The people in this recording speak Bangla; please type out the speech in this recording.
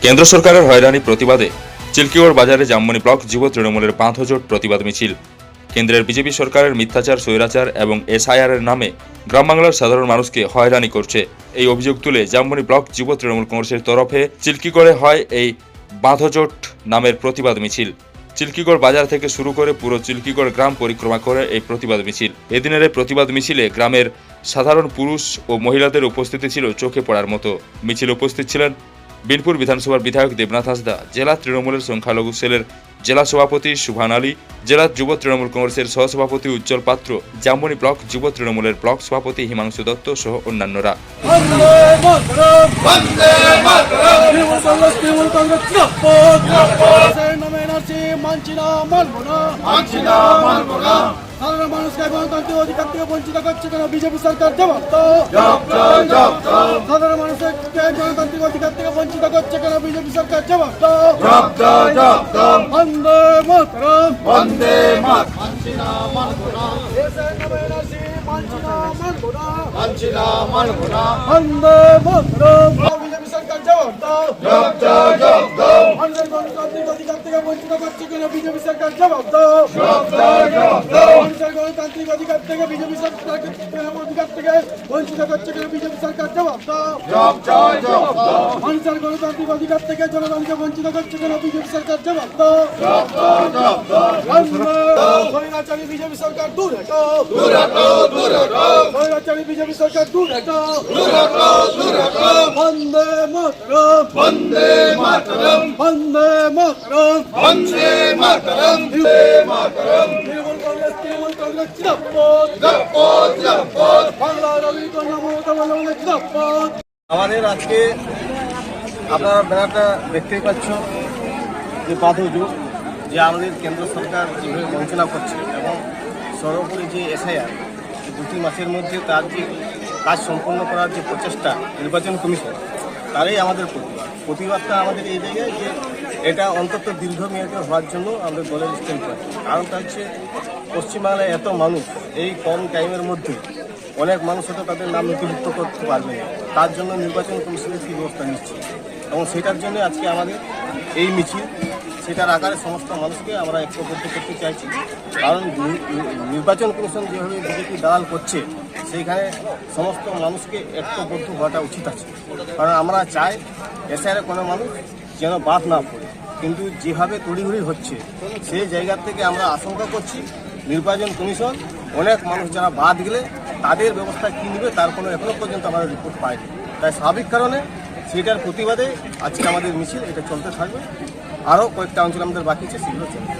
কেন্দ্র সরকারের হয়রানি প্রতিবাদে চিল্কিগড় বাজারে জামমনি ব্লক যুব তৃণমূলের পাঁথজোট প্রতিবাদ মিছিল। কেন্দ্রের বিজেপি সরকারের মিথ্যাচার, স্বৈরাচার এবং এসআইআরের নামে গ্রাম বাংলার সাধারণ মানুষকে হয়রানি করছে, এই অভিযোগ তুলে জামমনি ব্লক যুব তৃণমূল কংগ্রেসের তরফে চিল্কিগড়ে হয় এই বাঁধজোট নামের প্রতিবাদ মিছিল। চিল্কিগড় বাজার থেকে শুরু করে পুরো চিল্কিগড় গ্রাম পরিক্রমা করে এই প্রতিবাদ মিছিল। এদিনের এই প্রতিবাদ মিছিলে গ্রামের সাধারণ পুরুষ ও মহিলাদের উপস্থিতি ছিল চোখে পড়ার মতো। মিছিল উপস্থিত ছিলেন বিনপুর বিধানসভার বিধায়ক দেবনাথ হাসদা, জেলা তৃণমূলের সংখ্যালঘু সেলের জেলা সভাপতি সুভান আলী, জেলা যুব তৃণমূল কংগ্রেসের সহসভাপতি উজ্জ্বল পাত্র, জামমনি ব্লক যুব তৃণমূলের ব্লক সভাপতি হিমাংশু দত্ত সহ অন্যান্যরা। সাধারণ মানুষকে গণতান্ত্রিক অধিকার থেকে বঞ্চিত করছে কেন বিজেপি সরকার? জবাব দাও। সাধারণ মানুষকে গণতান্ত্রিক অধিকার থেকে বঞ্চিত করছে কেন বিজেপি সরকার? জবাব দাও। বন্দে মাতরম, বন্দে মাতরম, বন্দে মাতরম। বিজেপি সরকার জবাব দাও। মানুষের গণতান্ত্রিক অধিকার থেকে বঞ্চিত করছে কেন বিজেপি সরকার? জবাব দাও। মানুষের গণতান্ত্রিক অধিকার থেকে বিজেপি সরকার অধিকার থেকে বঞ্চিত করছে কেন বিজেপি সরকার? জবাব দাও। মানুষের গণতান্ত্রিক অধিকার থেকে জনগণকে বঞ্চিত করছে কেন বিজেপি সরকার? জবাব দাও। স্বৈরাচারী বিজেপি সরকার দূর হটো, স্বৈরাচারী বিজেপি সরকার দূর হটো। বন্দে মাতরম, বন্দে মাতরম, বন্দে মাতরম, বন্দে মাতরম, বন্দে মাতরম। তৃণমূল কংগ্রেস জিন্দাবাদ, জিন্দাবাদ, জিন্দাবাদ। বাংলার অভিকন্যা মমতা বন্দ্যোপাধ্যায় জিন্দাবাদ। আমাদের আজকে আপনারা ব্যানারটা দেখতেই পাচ্ছ যে বাঁধজোট, যে আমাদের কেন্দ্র সরকার যেভাবে বঞ্চনা করছে এবং সর্বোপরি যে এসআইআর 2 মাসের মধ্যে তার যে কাজ সম্পন্ন করার যে প্রচেষ্টা নির্বাচন কমিশন, তারই আমাদের প্রতিবাদটা আমাদের এই জায়গায় যে এটা অন্তত দীর্ঘমেয়াদী হওয়ার জন্য আমাদের দলের স্ট্যান্ড করে। কারণটা হচ্ছে পশ্চিমবাংলায় এত মানুষ এই কম টাইমের মধ্যে অনেক মানুষ হয়তো তাদের নাম নথিভুক্ত করতে পারবে না, তার জন্য নির্বাচন কমিশনের কী ব্যবস্থা নিচ্ছে এবং সেটার জন্য আজকে আমাদের এই মিছিল। সেটার আকারে সমস্ত মানুষকে আমরা ঐক্যবদ্ধ করতে চাইছি, কারণ নির্বাচন কমিশন যেভাবে বিজেপি দালাল করছে সেইখানে সমস্ত মানুষকে ঐক্যবদ্ধ হওয়াটা উচিত আছে। কারণ আমরা চাই এসআইআরে কোনো মানুষ যেন বাদ না পড়ে, কিন্তু যেভাবে তড়িঘড়ি হচ্ছে সেই জায়গা থেকে আমরা আশঙ্কা করছি নির্বাচন কমিশন অনেক মানুষ যারা বাদ গেলে তাদের ব্যবস্থা কী নেবে তার কোনো এখনও পর্যন্ত আমাদের রিপোর্ট পাইনি। তাই স্বাভাবিক কারণে সেটার প্রতিবাদে আজকে আমাদের মিছিল এটা চলতে থাকবে। আরও কয়েকটা অঞ্চল আমাদের বাকি আছে, সেগুলো চলবে।